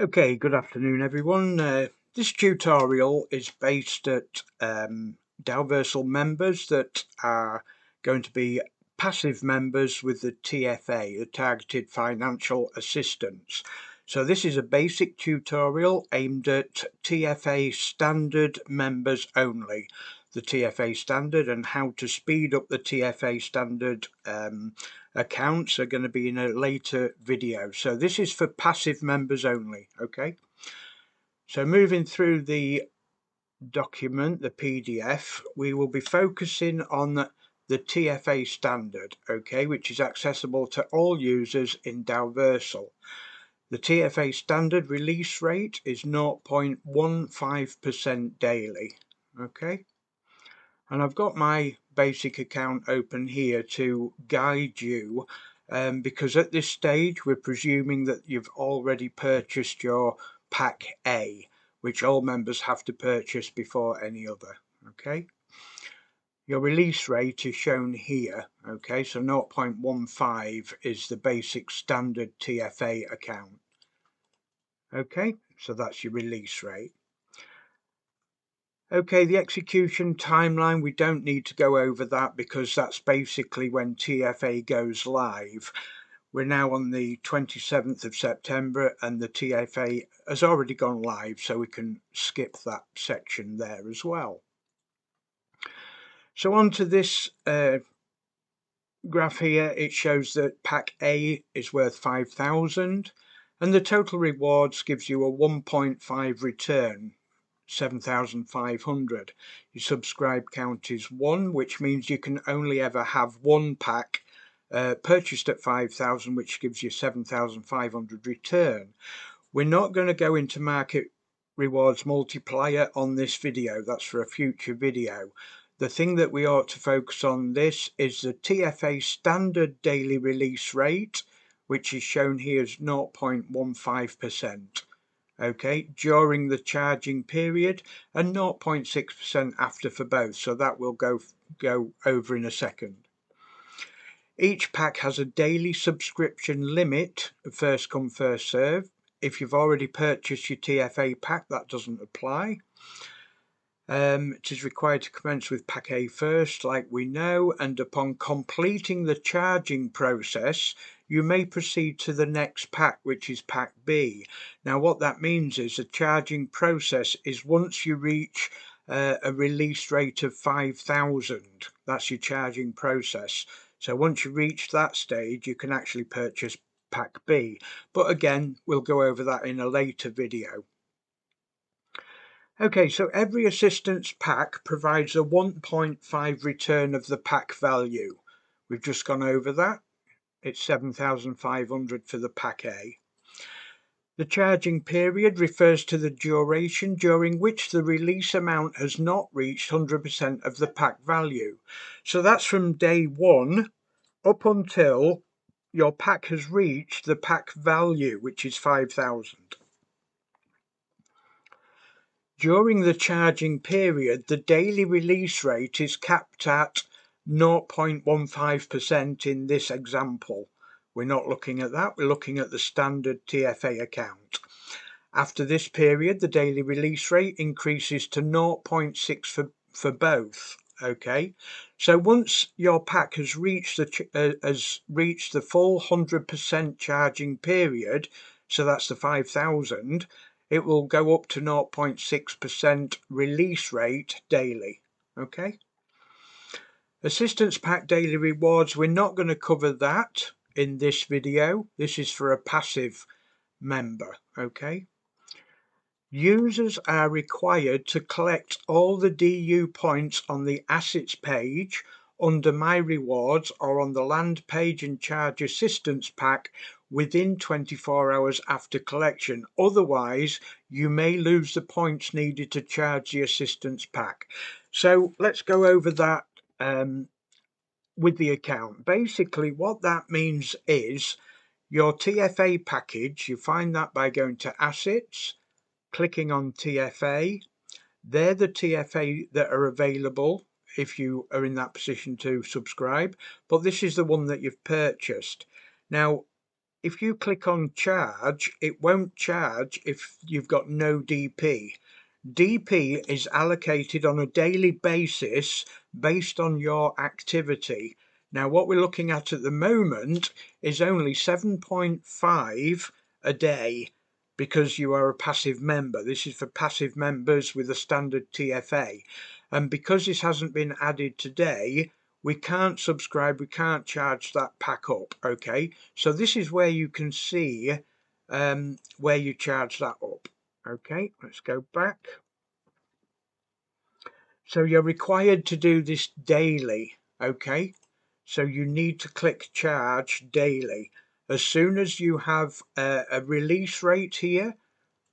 Okay, good afternoon everyone. This tutorial is based at Dalversal members that are going to be passive members with the TFA, the Targeted Financial Assistance. So this is a basic tutorial aimed at TFA standard members only. The TFA standard and how to speed up the TFA standard accounts are going to be in a later video. So this is for passive members only, okay? So moving through the document, the PDF, we will be focusing on the TFA standard, okay, which is accessible to all users in Dalversal. The TFA standard release rate is 0.15% daily, okay? And I've got my basic account open here to guide you because at this stage we're presuming that you've already purchased your pack A, which all members have to purchase before any other, okay? Your release rate is shown here, okay, so 0.15 is the basic standard TFA account, okay, so that's your release rate. Okay, the execution timeline, we don't need to go over that because that's basically when TFA goes live. We're now on the 27th of September and the TFA has already gone live, so we can skip that section there as well. So on to this graph here, it shows that pack A is worth 5,000 and the total rewards gives you a 1.5 return. 7,500. Your subscribe count is 1, which means you can only ever have one pack purchased at 5,000, which gives you 7,500 return. We're not going to go into market rewards multiplier on this video. That's for a future video. The thing that we ought to focus on this is the TFA standard daily release rate, which is shown here as 0.15%. okay, during the charging period and 0.6% after for both, so that will go over in a second. Each pack has a daily subscription limit, first come first serve. If you've already purchased your TFA pack, that doesn't apply. It is required to commence with pack A first, like we know, and upon completing the charging process you may proceed to the next pack, which is pack B. Now what that means is the charging process is once you reach a release rate of 5,000, that's your charging process. So once you reach that stage you can actually purchase pack B, but again we'll go over that in a later video. Okay, so every assistance pack provides a 1.5 return of the pack value. We've just gone over that. It's 7,500 for the pack A. The charging period refers to the duration during which the release amount has not reached 100% of the pack value. So that's from day 1 up until your pack has reached the pack value, which is 5,000. During the charging period, the daily release rate is capped at 0.15% in this example. We're not looking at that, we're looking at the standard TFA account. After this period, the daily release rate increases to 0.6 for both. Okay, so once your pack has reached the full 100% charging period, so that's the 5,000, it will go up to 0.6% release rate daily. Okay, assistance pack daily rewards, we're not going to cover that in this video. This is for a passive member. Okay, users are required to collect all the DU points on the assets page under my rewards or on the land page and charge assistance pack within 24 hours after collection. Otherwise you may lose the points needed to charge the assistance pack. So let's go over that with the account. Basically what that means is your TFA package, you find that by going to assets, clicking on TFA. They're the TFA that are available if you are in that position to subscribe, but this is the one that you've purchased. Now if you click on charge, it won't charge if you've got no DP. DP is allocated on a daily basis based on your activity. Now, what we're looking at the moment is only 7.5 a day because you are a passive member. This is for passive members with a standard TFA. And because this hasn't been added today, we can't subscribe, we can't charge that pack up, okay? So this is where you can see where you charge that up. Okay, let's go back. So you're required to do this daily, okay? So you need to click charge daily. As soon as you have a release rate here,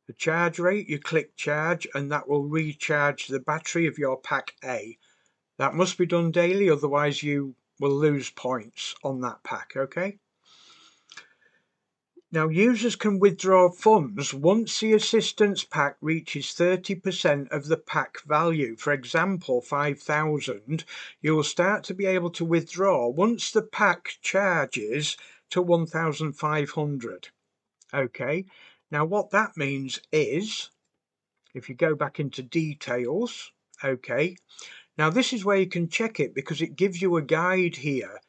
the charge rate, you click charge and that will recharge the battery of your pack A. That must be done daily, otherwise you will lose points on that pack, okay? Now, users can withdraw funds once the assistance pack reaches 30% of the pack value. For example, 5,000, you will start to be able to withdraw once the pack charges to 1,500. Okay, now what that means is, if you go back into details, okay, now this is where you can check it because it gives you a guide here.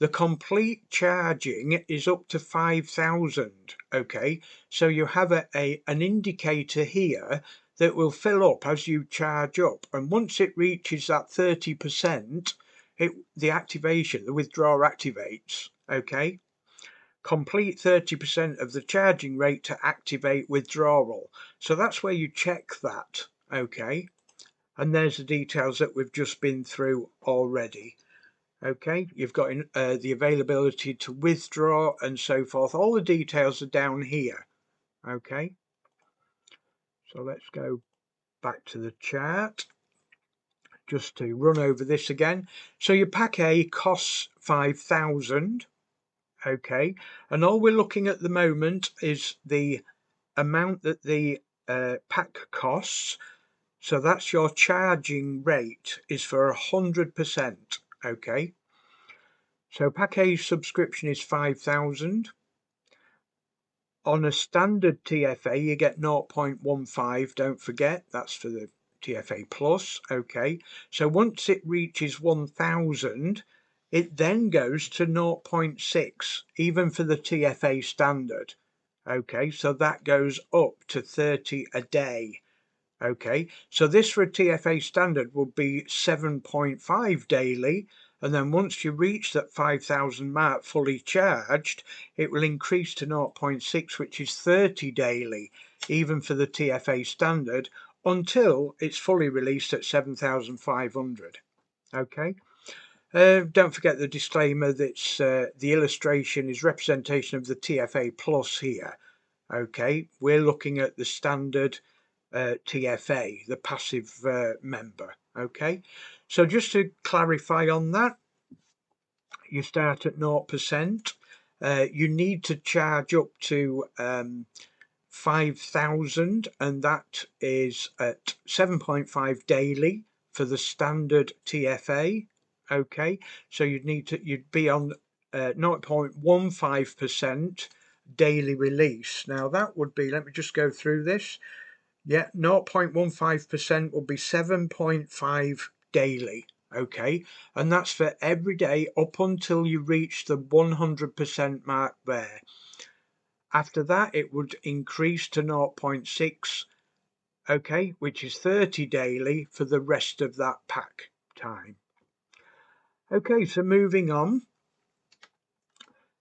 The complete charging is up to 5,000, okay? So you have an indicator here that will fill up as you charge up. And once it reaches that 30%, the activation, the withdrawal activates, okay? Complete 30% of the charging rate to activate withdrawal. So that's where you check that, okay? And there's the details that we've just been through already. Okay, you've got the availability to withdraw and so forth. All the details are down here. Okay, so let's go back to the chart just to run over this again. So your pack A costs 5,000. Okay, and all we're looking at the moment is the amount that the pack costs. So that's your charging rate is for 100%. Okay. So pack A subscription is 5,000. On a standard TFA, you get 0.15, don't forget, that's for the TFA Plus, okay. So once it reaches 1,000, it then goes to 0.6, even for the TFA standard, okay. So that goes up to 30 a day. Okay, so this for a TFA standard would be 7.5 daily, and then once you reach that 5,000 mark fully charged, it will increase to 0.6, which is 30 daily, even for the TFA standard, until it's fully released at 7,500. Okay. Don't forget the disclaimer that the illustration is representation of the TFA Plus here. Okay, we're looking at the standard TFA, the passive member. Okay, so just to clarify on that, you start at 0%. You need to charge up to 5,000, and that is at 7.5 daily for the standard TFA. Okay, so you'd be on 0.15% daily release. Now that would be, let me just go through this. Yeah, 0.15% will be 7.5 daily, okay? And that's for every day up until you reach the 100% mark there. After that, it would increase to 0.6, okay, which is 30 daily for the rest of that pack time. Okay, so moving on.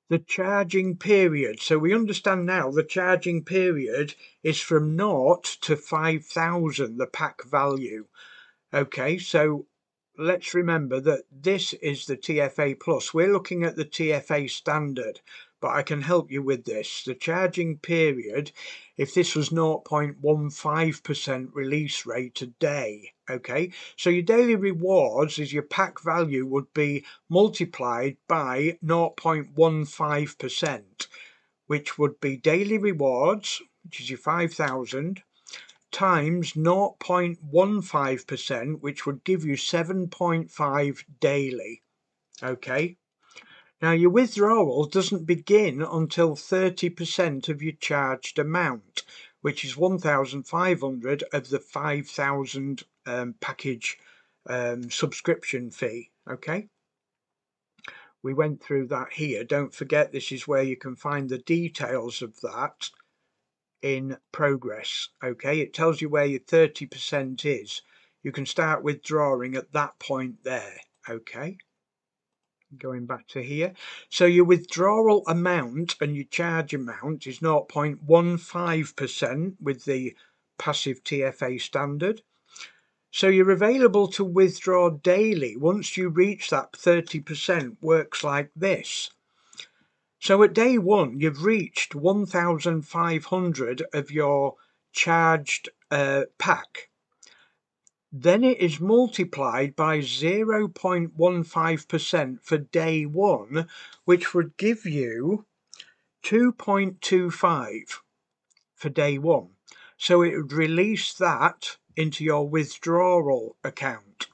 The charging period. So we understand now the charging period is from 0 to 5,000, the pack value. Okay, so let's remember that this is the TFA Plus. We're looking at the TFA standard, but I can help you with this. The charging period, if this was 0.15% release rate a day, okay, so your daily rewards is your pack value would be multiplied by 0.15%, which would be daily rewards, which is your 5,000, times 0.15%, which would give you 7.5 daily. Okay, Now your withdrawal doesn't begin until 30% of your charged amount, which is 1,500 of the 5,000 package subscription fee. Okay, we went through that here. Don't forget, this is where you can find the details of that in progress. Okay, it tells you where your 30% is. You can start withdrawing at that point there. Okay, going back to here, so your withdrawal amount and your charge amount is 0.15% with the passive TFA standard. So you're available to withdraw daily once you reach that 30%. Works like this. So at day one, you've reached 1,500 of your charged pack. Then it is multiplied by 0.15% for day one, which would give you 2.25 for day one. So it would release that into your withdrawal account.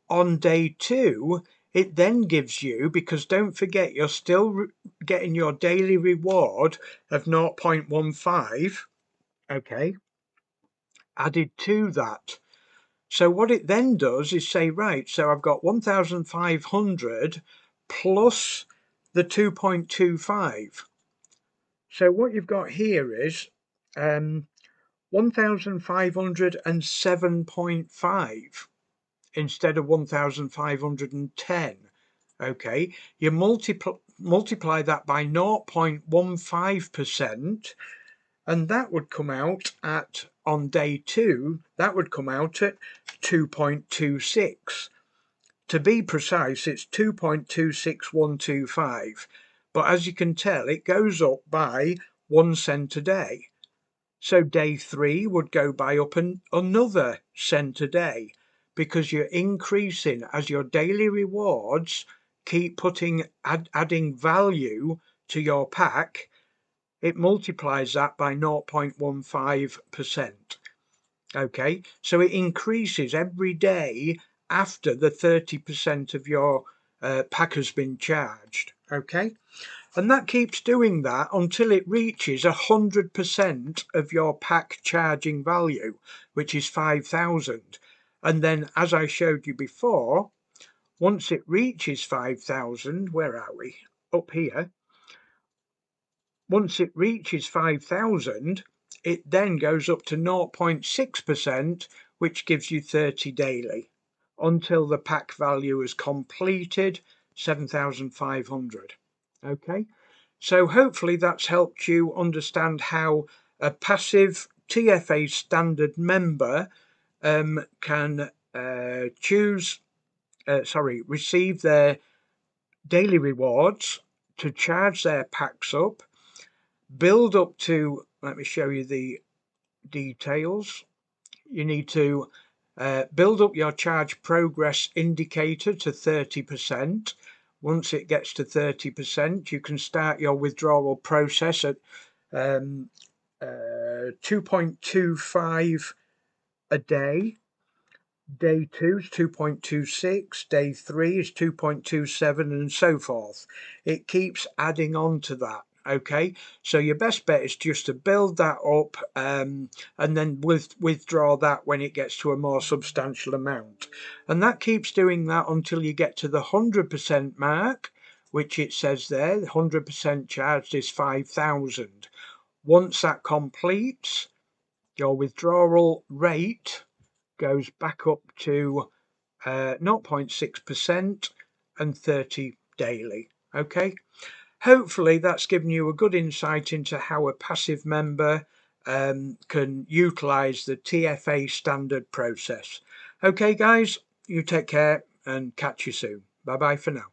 On day two, it then gives you, because don't forget you're still getting your daily reward of 0.15, okay, added to that. So what it then does is say, right, so I've got 1,500 plus the 2.25. So what you've got here is 1,507.5 instead of 1,510. Okay, you multiply that by 0.15%, and that would come out at, on day two, that would come out at 2.26. To be precise, it's 2.26125. But as you can tell, it goes up by 1 cent a day. So day three would go by up another cent a day, because you're increasing as your daily rewards keep adding value to your pack. It multiplies that by 0.15%. Okay, so it increases every day after the 30% of your pack has been charged. Okay, and that keeps doing that until it reaches 100% of your pack charging value, which is 5,000. And then, as I showed you before, once it reaches 5,000, where are we? Up here. Once it reaches 5,000, it then goes up to 0.6%, which gives you 30 daily, until the pack value is completed, 7,500. Okay, so hopefully that's helped you understand how a passive TFA standard member can receive their daily rewards to charge their packs up, build up to, let me show you the details. You need to build up your charge progress indicator to 30%. Once it gets to 30%, you can start your withdrawal process at 2.25 a day. Day two is 2.26, day three is 2.27, and so forth. It keeps adding on to that. Okay, so your best bet is just to build that up and then withdraw that when it gets to a more substantial amount. And that keeps doing that until you get to the 100% mark, which it says there, 100% charged is 5,000. Once that completes, your withdrawal rate goes back up to 0.6% and 30 daily. Okay, hopefully that's given you a good insight into how a passive member can utilize the TFA standard process. Okay guys, you take care and catch you soon. Bye bye for now.